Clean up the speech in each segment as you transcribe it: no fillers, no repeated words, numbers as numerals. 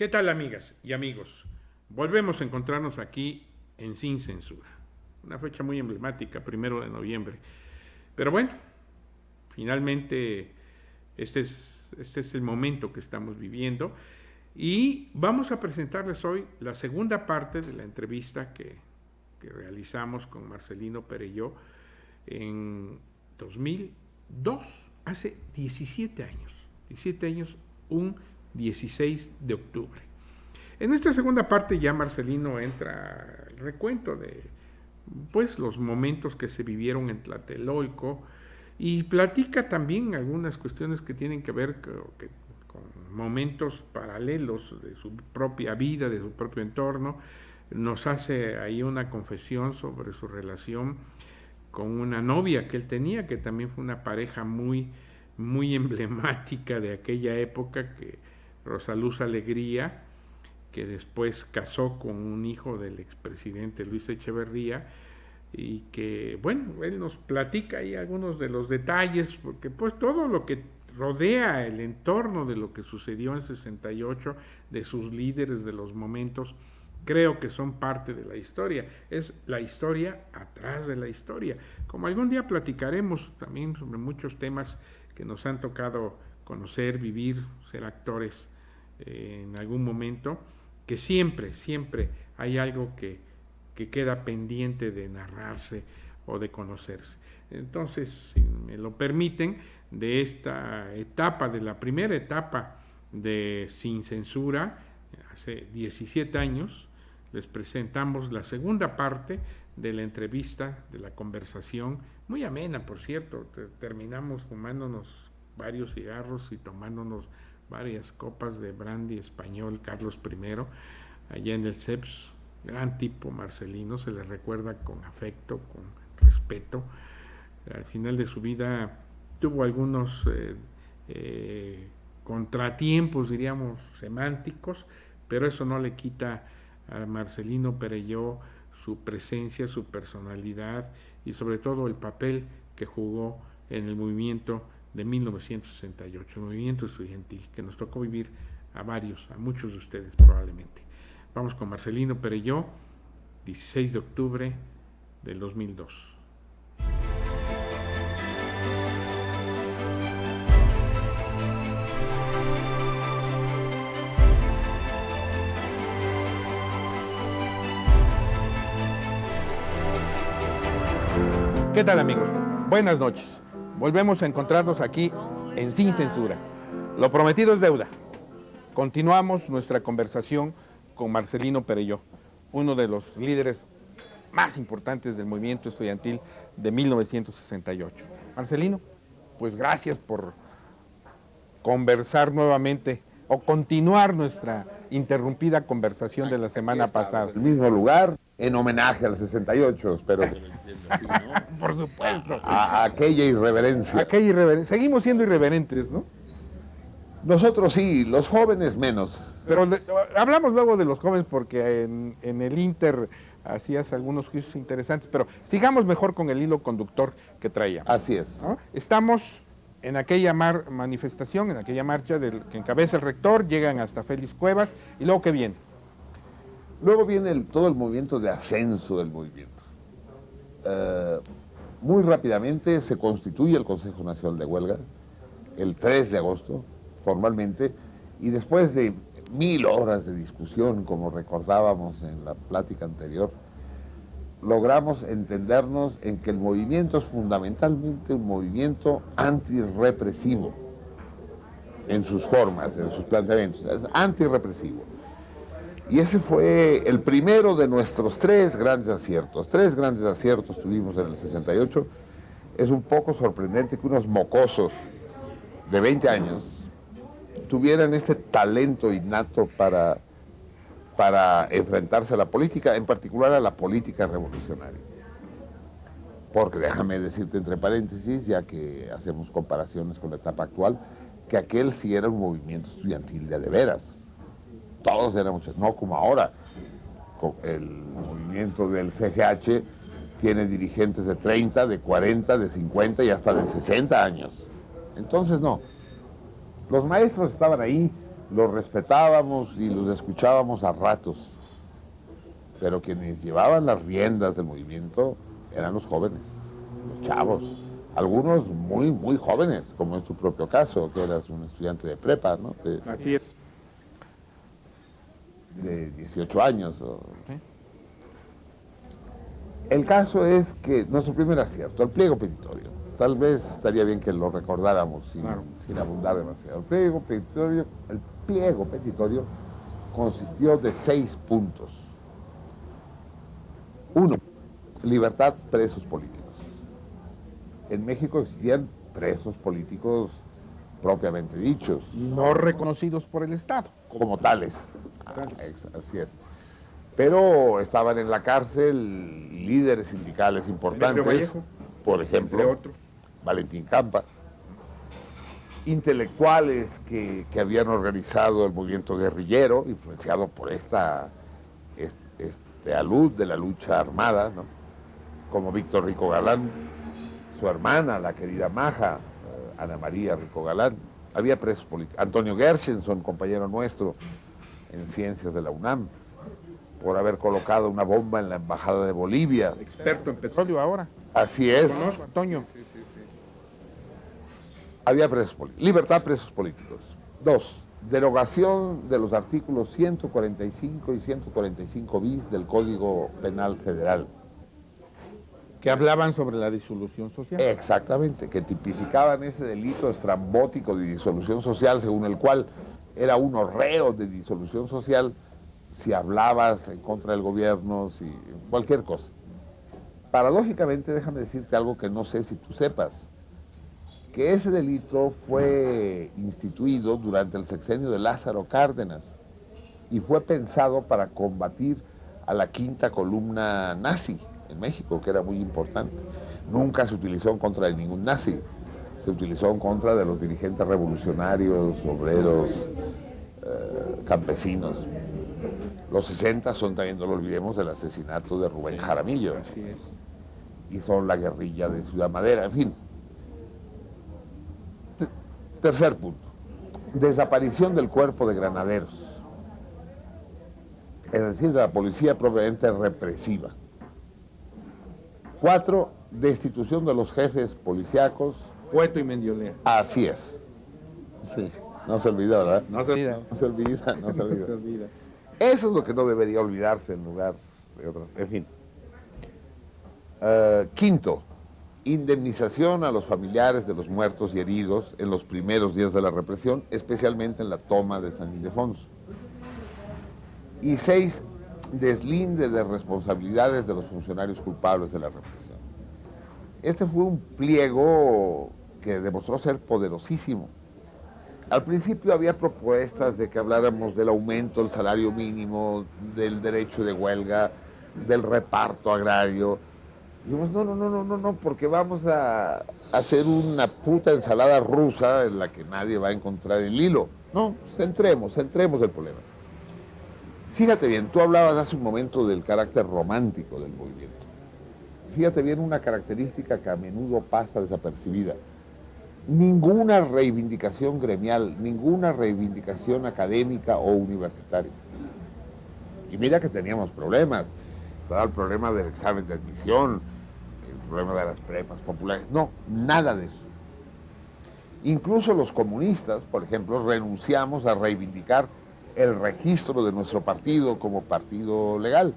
¿Qué tal, amigas y amigos? Volvemos a encontrarnos aquí en Sin Censura. Una fecha muy emblemática, 1 de noviembre. Pero bueno, finalmente este es el momento que estamos viviendo y vamos a presentarles hoy la segunda parte de la entrevista que realizamos con Marcelino Perelló en 2002, hace 17 años. 17 años, un 16 de octubre. En esta segunda parte ya Marcelino entra al recuento de pues los momentos que se vivieron en Tlatelolco y platica también algunas cuestiones que tienen que ver con momentos paralelos de su propia vida, de su propio entorno. Nos hace ahí una confesión sobre su relación con una novia que él tenía, que también fue una pareja muy emblemática de aquella época, que Rosaluz Alegría, que después casó con un hijo del expresidente Luis Echeverría, y que, bueno, él nos platica ahí algunos de los detalles, porque pues todo lo que rodea el entorno de lo que sucedió en 68, de sus líderes, de los momentos, creo que son parte de la historia. Es la historia atrás de la historia. Como algún día platicaremos también sobre muchos temas que nos han tocado conocer, vivir, ser actores en algún momento, que siempre hay algo que queda pendiente de narrarse o de conocerse. Entonces, si me lo permiten, de esta etapa, de la primera etapa de Sin Censura, hace 17 años, les presentamos la segunda parte de la entrevista, de la conversación, muy amena, por cierto. Terminamos fumándonos varios cigarros y tomándonos varias copas de brandy español Carlos I, allá en el CEPS. Gran tipo Marcelino, se le recuerda con afecto, con respeto. Al final de su vida tuvo algunos contratiempos, diríamos, semánticos, pero eso no le quita a Marcelino Perelló su presencia, su personalidad y sobre todo el papel que jugó en el movimiento de 1968, el movimiento estudiantil, que nos tocó vivir a muchos de ustedes probablemente. Vamos con Marcelino Perelló, 16 de octubre del 2002. ¿Qué tal, amigos? Buenas noches. Volvemos a encontrarnos aquí en Sin Censura. Lo prometido es deuda. Continuamos nuestra conversación con Marcelino Perelló, uno de los líderes más importantes del movimiento estudiantil de 1968. Marcelino, pues gracias por conversar nuevamente o continuar nuestra interrumpida conversación de la semana pasada. En el mismo lugar, en homenaje al 68, espero. Por supuesto. A aquella irreverencia. Seguimos siendo irreverentes, ¿no? Nosotros sí, los jóvenes menos. Pero hablamos luego de los jóvenes porque en el Inter hacías algunos juicios interesantes, pero sigamos mejor con el hilo conductor que traíamos. Así es. ¿No? Estamos en aquella manifestación, en aquella marcha que encabeza el rector, llegan hasta Félix Cuevas, y luego ¿qué viene? Luego viene todo el movimiento de ascenso del movimiento. Muy rápidamente se constituye el Consejo Nacional de Huelga, el 3 de agosto, formalmente, y después de 1000 horas de discusión, como recordábamos en la plática anterior, logramos entendernos en que el movimiento es fundamentalmente un movimiento antirrepresivo en sus formas, en sus planteamientos, es antirrepresivo. Y ese fue el primero de nuestros 3 grandes aciertos. 3 grandes aciertos tuvimos en el 68. Es un poco sorprendente que unos mocosos de 20 años tuvieran este talento innato para enfrentarse a la política, en particular a la política revolucionaria. Porque déjame decirte entre paréntesis, ya que hacemos comparaciones con la etapa actual, que aquel sí era un movimiento estudiantil de veras. Todos éramos, no como ahora. El movimiento del CGH tiene dirigentes de 30, de 40, de 50 y hasta de 60 años. Entonces no. Los maestros estaban ahí Los respetábamos y los escuchábamos a ratos, pero quienes llevaban las riendas del movimiento eran los jóvenes, los chavos, algunos muy, muy jóvenes, como en tu propio caso, que eras un estudiante de prepa, ¿no? Así es. De 18 años. Sí. El caso es que nuestro primer acierto, el pliego petitorio, tal vez estaría bien que lo recordáramos sin abundar demasiado. El pliego petitorio consistió de 6 puntos. 1. Libertad, presos políticos. En México existían presos políticos propiamente dichos, No reconocidos por el Estado. como tales. Así es. Pero estaban en la cárcel líderes sindicales importantes, Vallejo, por entre ejemplo, otros. Valentín Campa, intelectuales que habían organizado el movimiento guerrillero, influenciado por este alud de la lucha armada, ¿no? Como Víctor Rico Galán, su hermana, la querida Maja, Ana María Rico Galán. Había presos políticos. Antonio Gershenson, compañero nuestro en ciencias de la UNAM, por haber colocado una bomba en la embajada de Bolivia. Experto en petróleo. Petróleo ahora. Así es. Conozco. Toño. Había presos políticos. Libertad, presos políticos. 2. Derogación de los artículos 145 y 145 bis del Código Penal Federal. Que hablaban sobre la disolución social. Exactamente, que tipificaban ese delito estrambótico de disolución social, según el cual era uno reo de disolución social si hablabas en contra del gobierno, si cualquier cosa. Paradójicamente, déjame decirte algo que no sé si tú sepas, que ese delito fue instituido durante el sexenio de Lázaro Cárdenas y fue pensado para combatir a la quinta columna nazi en México, que era muy importante. Nunca se utilizó en contra de ningún nazi, se utilizó en contra de los dirigentes revolucionarios, obreros, campesinos. Los 60 son también, no lo olvidemos, el asesinato de Rubén Jaramillo. Así es. Y son la guerrilla de Ciudad Madera, en fin. Tercer punto, desaparición del cuerpo de granaderos, es decir, de la policía propiamente represiva. 4, destitución de los jefes policíacos. Cueto y Mendiolea. Así es. Sí, no se olvidó, ¿verdad? No se olvida. No se olvida, no se No se olvida. olvida. Eso es lo que no debería olvidarse en lugar de otras. En fin. Quinto, indemnización a los familiares de los muertos y heridos en los primeros días de la represión, especialmente en la toma de San Ildefonso. Y 6, deslinde de responsabilidades de los funcionarios culpables de la represión. Este fue un pliego que demostró ser poderosísimo. Al principio había propuestas de que habláramos del aumento del salario mínimo, del derecho de huelga, del reparto agrario. Dijimos, no, porque vamos a hacer una puta ensalada rusa en la que nadie va a encontrar el hilo. No, centremos el problema. Fíjate bien, tú hablabas hace un momento del carácter romántico del movimiento. Fíjate bien una característica que a menudo pasa desapercibida. Ninguna reivindicación gremial, ninguna reivindicación académica o universitaria. Y mira que teníamos problemas. Estaba el problema del examen de admisión, el problema de las prepas populares. No, nada de eso. Incluso los comunistas, por ejemplo, renunciamos a reivindicar el registro de nuestro partido como partido legal.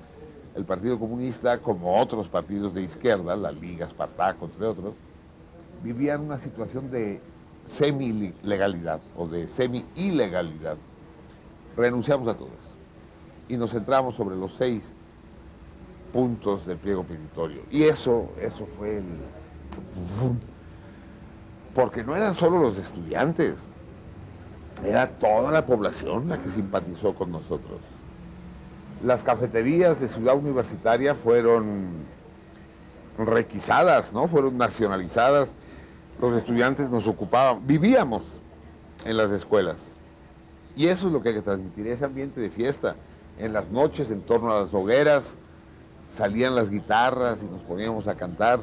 El Partido Comunista, como otros partidos de izquierda, la Liga Espartaco, entre otros, vivían una situación de semi-legalidad o de semi-ilegalidad. Renunciamos a todo eso y nos centramos sobre los 6 puntos del pliego petitorio. Y eso fue el... Porque no eran solo los estudiantes, era toda la población la que simpatizó con nosotros. Las cafeterías de Ciudad Universitaria fueron requisadas, ¿no? Fueron nacionalizadas. Los estudiantes nos ocupaban, vivíamos en las escuelas. Y eso es lo que hay que transmitir, ese ambiente de fiesta. En las noches, en torno a las hogueras, salían las guitarras y nos poníamos a cantar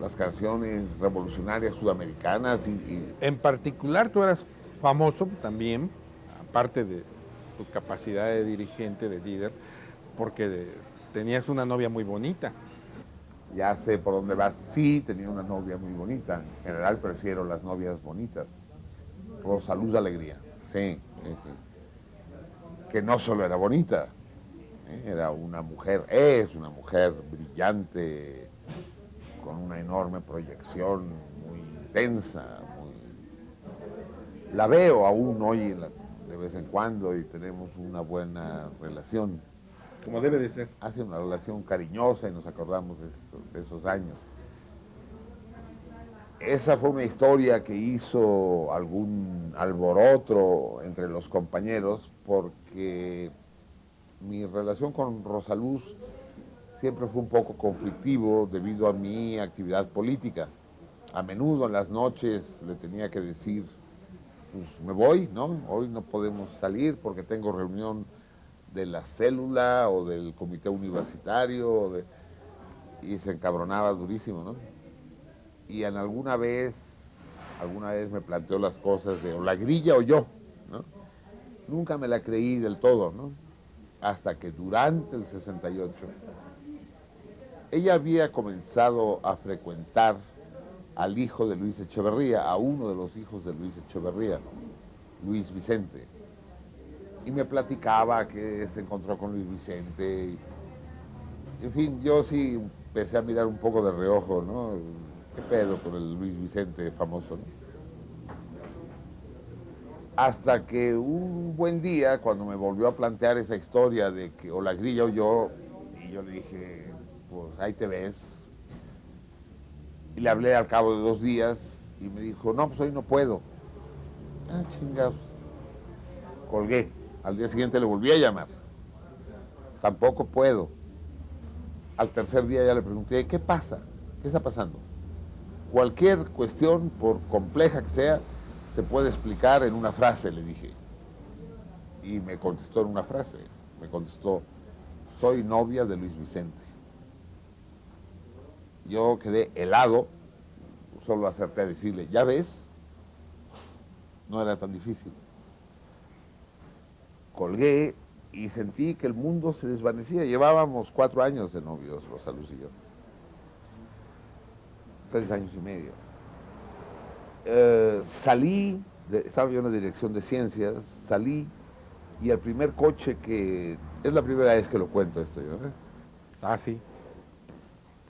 las canciones revolucionarias sudamericanas. En particular, tú eras famoso también, aparte de tu capacidad de dirigente, de líder, porque tenías una novia muy bonita. Ya sé por dónde vas. Sí, tenía una novia muy bonita. En general prefiero las novias bonitas. Rosaluz de Alegría. Sí, sí, sí. Que no solo era bonita, era una mujer, es una mujer brillante, con una enorme proyección, muy intensa. La veo aún hoy de vez en cuando y tenemos una buena relación. Como debe de ser. Hace una relación cariñosa y nos acordamos de esos años. Esa fue una historia que hizo algún alboroto entre los compañeros porque mi relación con Rosaluz siempre fue un poco conflictivo debido a mi actividad política. A menudo en las noches le tenía que decir, pues me voy, ¿no? Hoy no podemos salir porque tengo reunión de la célula o del comité universitario y se encabronaba durísimo, ¿no? Y alguna vez me planteó las cosas de o la grilla o yo, ¿no? Nunca me la creí del todo, ¿no? Hasta que durante el 68 ella había comenzado a frecuentar al hijo de Luis Echeverría, a uno de los hijos de Luis Echeverría, Luis Vicente. Y me platicaba que se encontró con Luis Vicente. En fin, yo sí empecé a mirar un poco de reojo, ¿no? ¿Qué pedo con el Luis Vicente famoso, ¿no? Hasta que un buen día, cuando me volvió a plantear esa historia de que o la grilla o yo, y yo le dije, pues ahí te ves. Y le hablé al cabo de 2 días y me dijo, no, pues hoy no puedo. Ah, chingados. Colgué. Al día siguiente le volví a llamar. Tampoco puedo. Al tercer día ya le pregunté, ¿qué pasa? ¿Qué está pasando? Cualquier cuestión, por compleja que sea, se puede explicar en una frase, le dije. Y me contestó en una frase. Me contestó, soy novia de Luis Vicente. Yo quedé helado, solo acerté a decirle, ¿ya ves? No era tan difícil. Colgué y sentí que el mundo se desvanecía. Llevábamos 4 años de novios, Rosaluz y yo. 3 años y medio. Estaba yo en la dirección de ciencias, salí y el primer coche que... Es la primera vez que lo cuento esto yo, ¿eh? Ah, sí.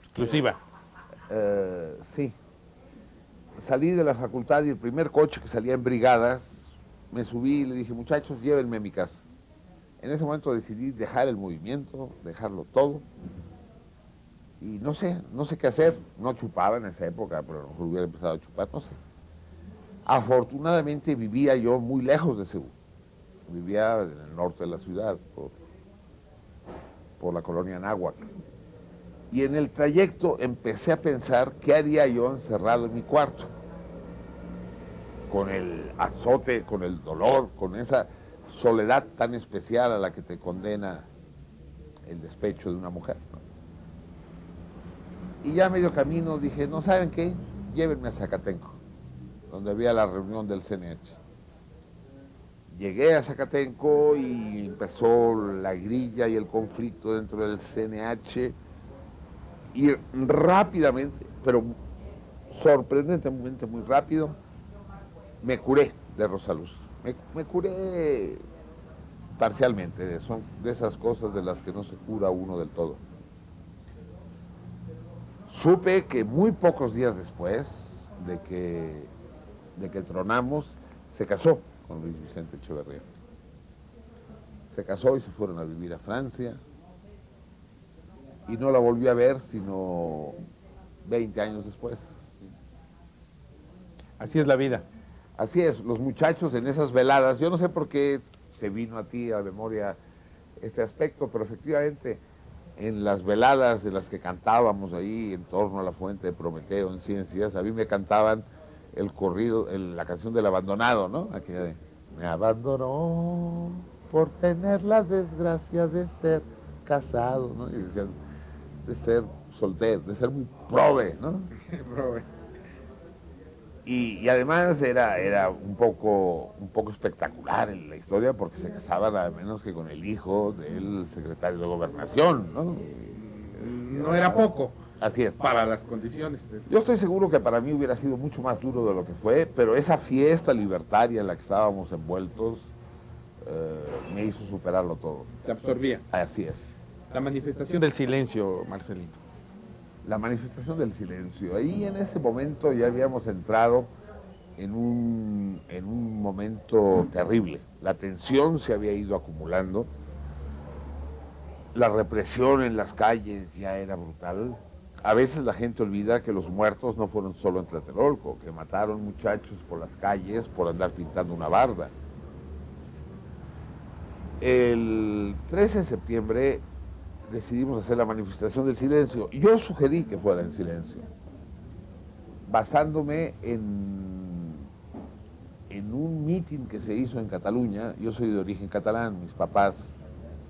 Exclusiva. Sí. Salí de la facultad y el primer coche que salía en brigadas, me subí y le dije, muchachos, llévenme a mi casa. En ese momento decidí dejar el movimiento, dejarlo todo. Y no sé qué hacer. No chupaba en esa época, pero a lo mejor hubiera empezado a chupar, no sé. Afortunadamente vivía yo muy lejos de Seúl. Vivía en el norte de la ciudad, por la colonia Anáhuac. Y en el trayecto empecé a pensar qué haría yo encerrado en mi cuarto, con el azote, con el dolor, con esa soledad tan especial a la que te condena el despecho de una mujer, ¿no? Y ya a medio camino dije, ¿no saben qué? Llévenme a Zacatenco, donde había la reunión del CNH. Llegué a Zacatenco y empezó la grilla y el conflicto dentro del CNH y rápidamente, pero sorprendentemente muy rápido, me curé de Rosaluz. Me curé parcialmente, son de esas cosas de las que no se cura uno del todo. Supe que muy pocos días después de que tronamos, se casó con Luis Vicente Echeverría. Se casó y se fueron a vivir a Francia. Y no la volví a ver sino 20 años después. Así es la vida. Así es, los muchachos en esas veladas, yo no sé por qué te vino a ti a la memoria este aspecto, pero efectivamente en las veladas en las que cantábamos ahí en torno a la fuente de Prometeo en Ciencias, a mí me cantaban el corrido, la canción del abandonado, ¿no? Aquella de, me abandonó por tener la desgracia de ser casado, ¿no? Y decían, de ser soltero, de ser muy prove, ¿no? Y además era un poco espectacular en la historia porque se casaba nada menos que con el hijo del secretario de Gobernación, ¿no? No era poco Así es. para las condiciones. Yo estoy seguro que para mí hubiera sido mucho más duro de lo que fue, pero esa fiesta libertaria en la que estábamos envueltos me hizo superarlo todo. Te absorbía. Así es. La manifestación del silencio, Marcelino. La manifestación del silencio. Ahí en ese momento ya habíamos entrado en un momento terrible. La tensión se había ido acumulando. La represión en las calles ya era brutal. A veces la gente olvida que los muertos no fueron solo en Tlatelolco, que mataron muchachos por las calles por andar pintando una barda. El 13 de septiembre decidimos hacer la manifestación del silencio. Yo sugerí que fuera en silencio, basándome en un mitin que se hizo en Cataluña. Yo soy de origen catalán, mis papás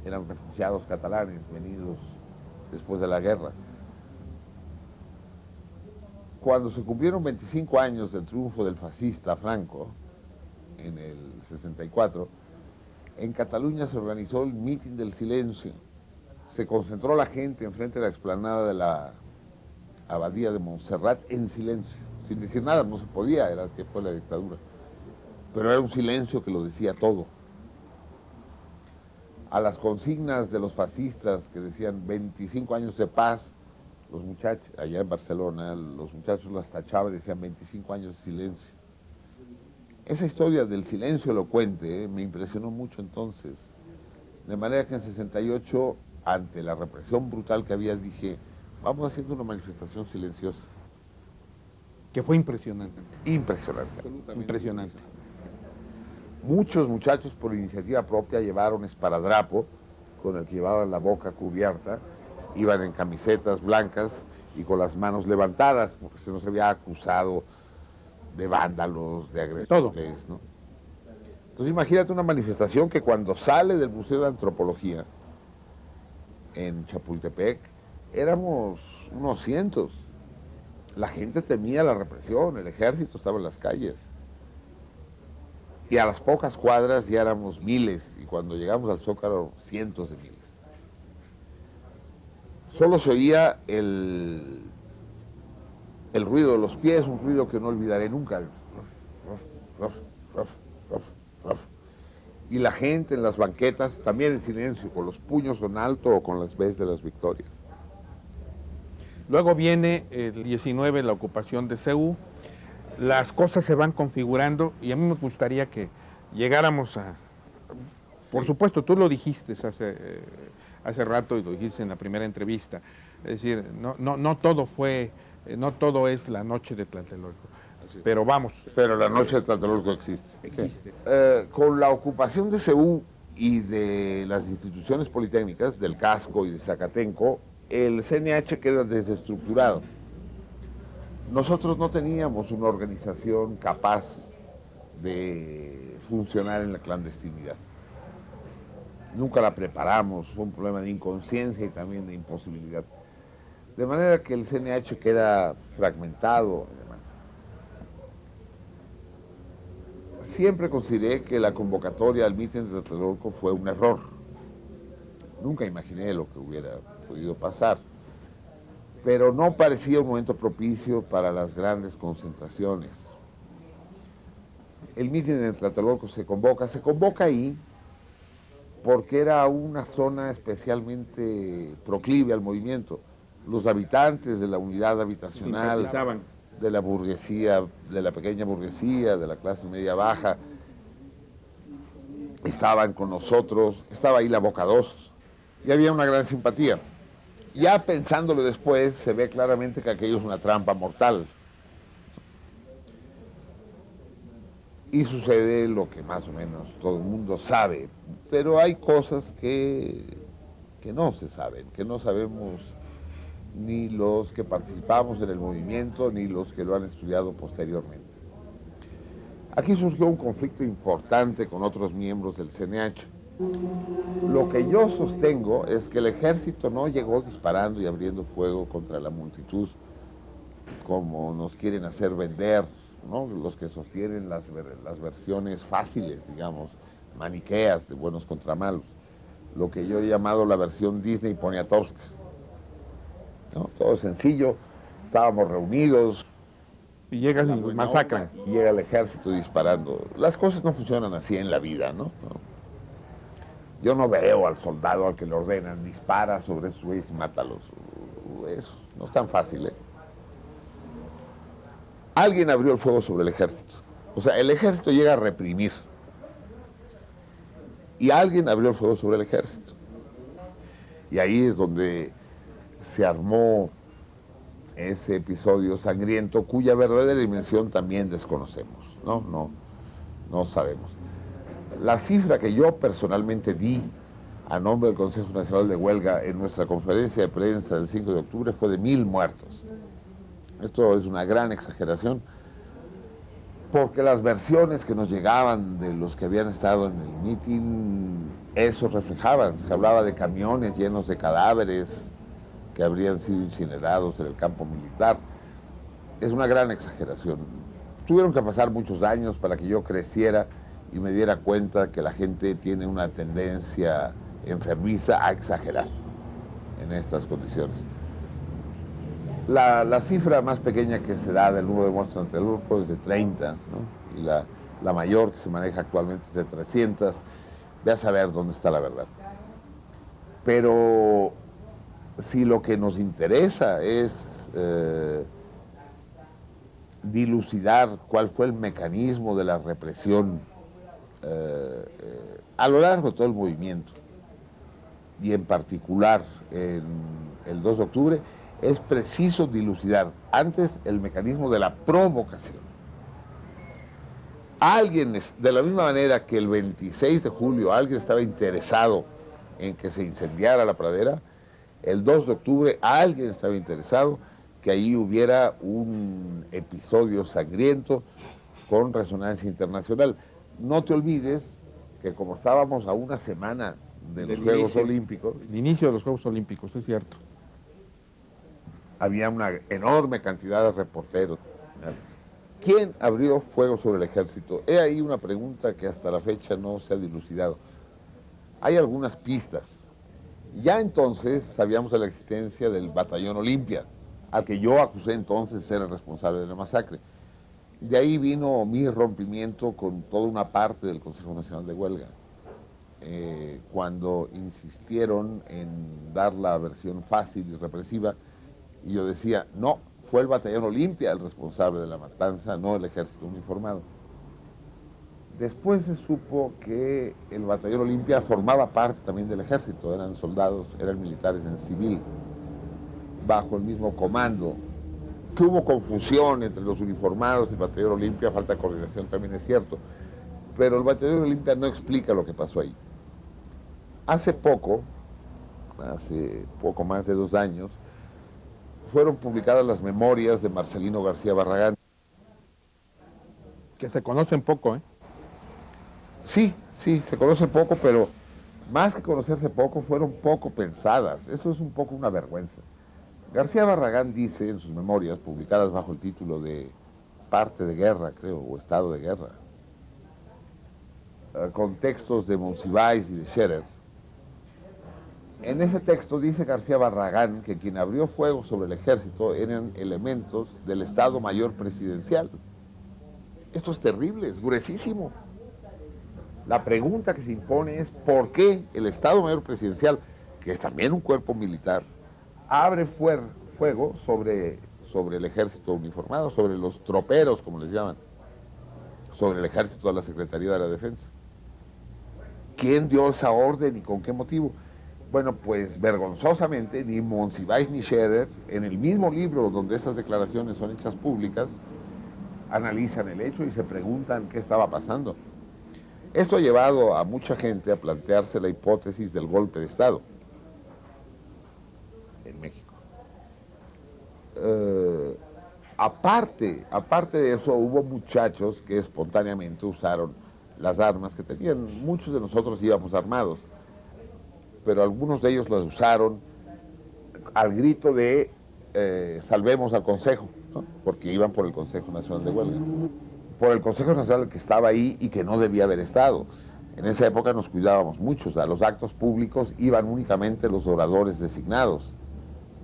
eran refugiados catalanes venidos después de la guerra. Cuando se cumplieron 25 años del triunfo del fascista Franco, en el 64, en Cataluña se organizó el mitin del silencio. Se concentró la gente enfrente de la explanada de la abadía de Montserrat en silencio, sin decir nada, no se podía, era el tiempo de la dictadura. Pero era un silencio que lo decía todo. A las consignas de los fascistas que decían 25 años de paz, los muchachos, allá en Barcelona, los muchachos las tachaban y decían 25 años de silencio. Esa historia del silencio elocuente me impresionó mucho entonces. De manera que en 68, ante la represión brutal que había, dije, vamos haciendo una manifestación silenciosa. Que fue impresionante. Impresionante. Impresionante. Muchos muchachos por iniciativa propia llevaron esparadrapo, con el que llevaban la boca cubierta, iban en camisetas blancas y con las manos levantadas, porque se nos había acusado de vándalos, de agresores, ¿no? Entonces imagínate una manifestación que cuando sale del Museo de Antropología, en Chapultepec, éramos unos cientos. La gente temía la represión, el ejército estaba en las calles. Y a las pocas cuadras ya éramos miles, y cuando llegamos al Zócalo, cientos de miles. Solo se oía el ruido de los pies, un ruido que no olvidaré nunca. Y la gente en las banquetas, también en silencio, con los puños en alto o con las ves de las victorias. Luego viene el 19, la ocupación de CEU. Las cosas se van configurando y a mí me gustaría que llegáramos a... Por supuesto, tú lo dijiste hace rato y lo dijiste en la primera entrevista. Es decir, no todo fue, no todo es la noche de Tlatelolco. Pero vamos. Pero la noche de Tlatelolco existe. Existe. Con la ocupación de CEU y de las instituciones politécnicas, del Casco y de Zacatenco, el CNH queda desestructurado. Nosotros no teníamos una organización capaz de funcionar en la clandestinidad. Nunca la preparamos, fue un problema de inconsciencia y también de imposibilidad. De manera que el CNH queda fragmentado. Siempre consideré que la convocatoria al mitin de Tlatelolco fue un error. Nunca imaginé lo que hubiera podido pasar. Pero no parecía un momento propicio para las grandes concentraciones. El mitin de Tlatelolco se convoca ahí porque era una zona especialmente proclive al movimiento. Los habitantes de la unidad habitacional, de la burguesía, de la pequeña burguesía, de la clase media baja, estaban con nosotros, estaba ahí la Boca 2 y había una gran simpatía. Ya pensándolo después, se ve claramente que aquello es una trampa mortal. Y sucede lo que más o menos todo el mundo sabe, pero hay cosas que no se saben, que no sabemos ni los que participamos en el movimiento, ni los que lo han estudiado posteriormente. Aquí surgió un conflicto importante con otros miembros del CNH. Lo que yo sostengo es que el ejército no llegó disparando y abriendo fuego contra la multitud, como nos quieren hacer vender ¿no? Los que sostienen las versiones fáciles, digamos, maniqueas de buenos contra malos. Lo que yo he llamado la versión Disney poniatowska, ¿no? Todo sencillo, estábamos reunidos, Y llegas y masacran. y llega el ejército disparando. Las cosas no funcionan así en la vida, ¿no? Yo no veo al soldado al que le ordenan, dispara sobre esos güeyes y mátalos. Eso no es tan fácil, ¿eh? Alguien abrió el fuego sobre el ejército. O sea, el ejército llega a reprimir. Y alguien abrió el fuego sobre el ejército. Y ahí es donde se armó ese episodio sangriento cuya verdadera dimensión también desconocemos, no sabemos. La cifra que yo personalmente di a nombre del Consejo Nacional de Huelga en nuestra conferencia de prensa del 5 de octubre fue de 1,000 muertos. Esto es una gran exageración, porque las versiones que nos llegaban de los que habían estado en el mitin, eso reflejaban. Se hablaba de camiones llenos de cadáveres que habrían sido incinerados en el campo militar. Es una gran exageración. Tuvieron que pasar muchos años para que yo creciera y me diera cuenta que la gente tiene una tendencia enfermiza a exagerar en estas condiciones. La cifra más pequeña que se da del número de muertos entre el grupo es de 30, ¿no? Y la mayor que se maneja actualmente es de 300. Ve a saber dónde está la verdad. Pero si lo que nos interesa es dilucidar cuál fue el mecanismo de la represión a lo largo de todo el movimiento, y en particular en el 2 de octubre, es preciso dilucidar antes el mecanismo de la provocación. Alguien, de la misma manera que el 26 de julio alguien estaba interesado en que se incendiara la pradera, el 2 de octubre alguien estaba interesado que ahí hubiera un episodio sangriento con resonancia internacional. No te olvides que como estábamos a una semana de los Juegos Olímpicos, El inicio de los Juegos Olímpicos, es cierto. había una enorme cantidad de reporteros. ¿Quién abrió fuego sobre el ejército? He ahí una pregunta que hasta la fecha no se ha dilucidado. Hay algunas pistas. Ya entonces sabíamos de la existencia del Batallón Olimpia, al que yo acusé entonces de ser el responsable de la masacre. De ahí vino mi rompimiento con toda una parte del Consejo Nacional de Huelga, cuando insistieron en dar la versión fácil y represiva, y yo decía, no, fue el Batallón Olimpia el responsable de la matanza, no el ejército uniformado. Después se supo que el Batallón Olimpia formaba parte también del ejército, eran soldados, eran militares en civil, bajo el mismo comando. Que hubo confusión entre los uniformados y el Batallón Olimpia, falta de coordinación también es cierto, pero el Batallón Olimpia no explica lo que pasó ahí. Hace poco más de 2 años, fueron publicadas las memorias de Marcelino García Barragán. Que se conocen poco, ¿eh? Sí, se conoce poco, pero más que conocerse poco, fueron poco pensadas. Eso es un poco una vergüenza. García Barragán dice en sus memorias, publicadas bajo el título de Parte de Guerra, creo, o Estado de Guerra, con textos de Monsiváis y de Scherer. En ese texto dice García Barragán que quien abrió fuego sobre el ejército eran elementos del Estado Mayor Presidencial. Esto es terrible, es gruesísimo. La pregunta que se impone es ¿por qué el Estado Mayor Presidencial, que es también un cuerpo militar, abre fuego sobre el ejército uniformado, sobre los troperos, como les llaman, sobre el ejército de la Secretaría de la Defensa? ¿Quién dio esa orden y con qué motivo? Bueno, pues vergonzosamente ni Monsiváis ni Scherer, en el mismo libro donde esas declaraciones son hechas públicas, analizan el hecho y se preguntan qué estaba pasando. Esto ha llevado a mucha gente a plantearse la hipótesis del golpe de Estado en México. Aparte de eso, hubo muchachos que espontáneamente usaron las armas que tenían. Muchos de nosotros íbamos armados, pero algunos de ellos las usaron al grito de salvemos al Consejo, ¿no? Porque iban por el Consejo Nacional de Huelga. Por el Consejo Nacional que estaba ahí y que no debía haber estado. En esa época nos cuidábamos mucho, o sea, a los actos públicos iban únicamente los oradores designados,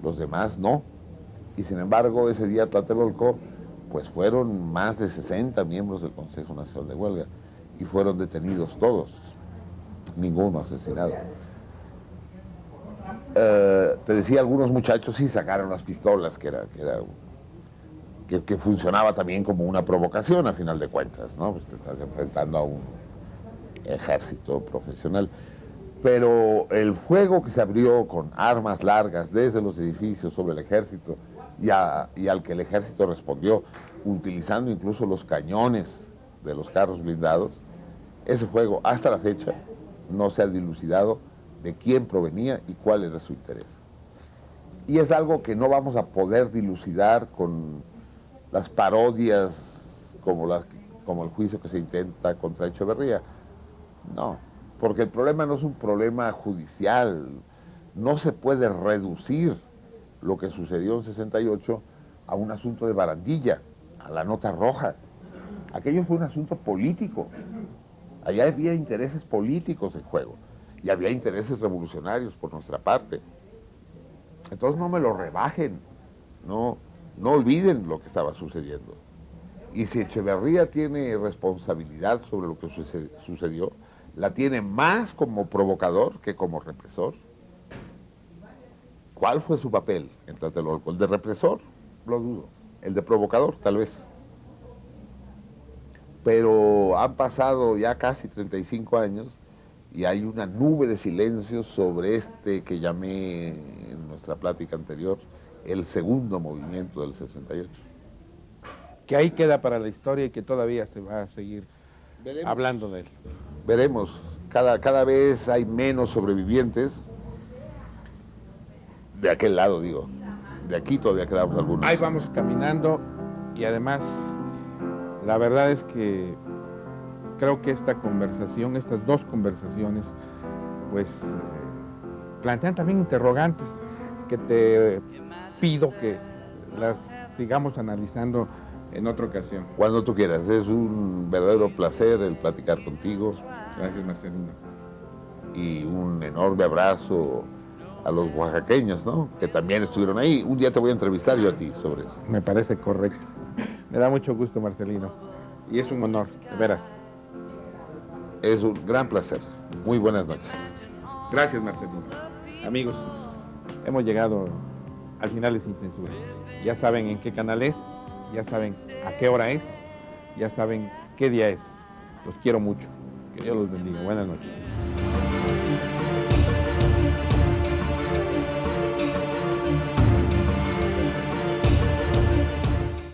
los demás no. Y sin embargo, ese día Tlatelolco, pues fueron más de 60 miembros del Consejo Nacional de Huelga y fueron detenidos todos, ninguno asesinado. Te decía, algunos muchachos sí sacaron las pistolas, que funcionaba también como una provocación a final de cuentas, ¿no? Pues te estás enfrentando a un ejército profesional. Pero el fuego que se abrió con armas largas desde los edificios sobre el ejército y al que el ejército respondió utilizando incluso los cañones de los carros blindados, ese fuego hasta la fecha no se ha dilucidado de quién provenía y cuál era su interés. Y es algo que no vamos a poder dilucidar con las parodias como el juicio que se intenta contra Echeverría. No, porque el problema no es un problema judicial, no se puede reducir lo que sucedió en 68 a un asunto de barandilla, a la nota roja. Aquello fue un asunto político, allá había intereses políticos en juego y había intereses revolucionarios por nuestra parte. Entonces no me lo rebajen, no olviden lo que estaba sucediendo. Y si Echeverría tiene responsabilidad sobre lo que sucedió, la tiene más como provocador que como represor. ¿Cuál fue su papel en Tlatelolco? ¿El de represor? Lo dudo. ¿El de provocador? Tal vez. Pero han pasado ya casi 35 años y hay una nube de silencio sobre este que llamé en nuestra plática anterior el segundo movimiento del 68. Que ahí queda para la historia y que todavía se va a seguir hablando de él. Veremos, cada vez hay menos sobrevivientes, de aquel lado digo, de aquí todavía quedamos algunos. Ahí vamos caminando y además la verdad es que creo que esta conversación, estas dos conversaciones, pues plantean también interrogantes que te pido que las sigamos analizando en otra ocasión. Cuando tú quieras, es un verdadero placer el platicar contigo. Gracias, Marcelino. Y un enorme abrazo a los oaxaqueños, ¿no? Que también estuvieron ahí. Un día te voy a entrevistar yo a ti sobre eso. Me parece correcto. Me da mucho gusto, Marcelino. Y es un honor, de veras. Es un gran placer. Muy buenas noches. Gracias, Marcelino. Amigos, hemos llegado al final de Sin Censura. Ya saben en qué canal es, ya saben a qué hora es, ya saben qué día es. Los quiero mucho. Que Dios los bendiga. Buenas noches.